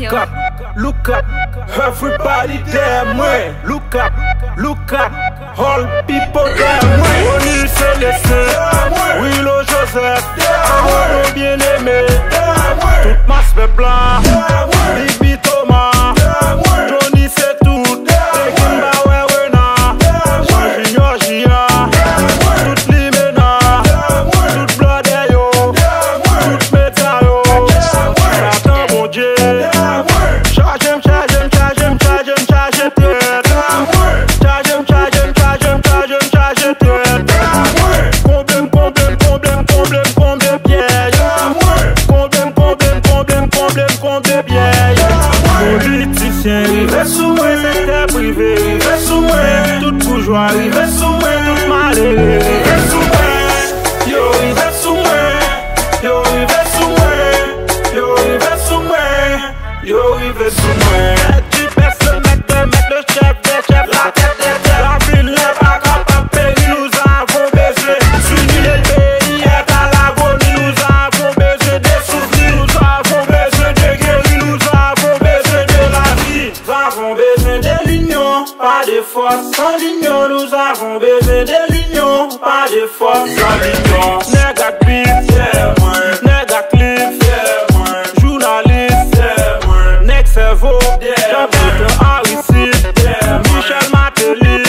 Look up, look up, everybody damn way. Look up, all people damn way. Oni se laisse, Willow Joseph, Amour bien aimé, toute masse fait blanc, Bibi Thomas, Johnny c'est tout, Tekimba Wewena, Junior Gia, toute Limena, toute Blodeyo, toute Metayo, Satan bon Dieu. Rive sous moi, c'était privé. Rive sous moi, tout bourgeois. Rive sous moi, tout malé. Rive sous moi, yo, rive sous moi. Yo, rive sous moi. Yo, rive sous moi. Yo, rive sous moi. Tu peux se mettre le chef des chefs, la tête des têtes. La ville n'est pas capable de payer, nous avons besoin. S'unir le pays est à l'agonie, nous avons besoin des souvenirs. Nous avons besoin de guérir, nous avons besoin de la vie. Nous avons besoin de l'union, pas de force. Sans l'union, nous avons besoin de l'union, pas de force. Sans l'union, négatif, c'est moi. Négatif, c'est moi. Journaliste, c'est moi. Next cerveau, Jean-Pierre Aristide, Michel Martelly,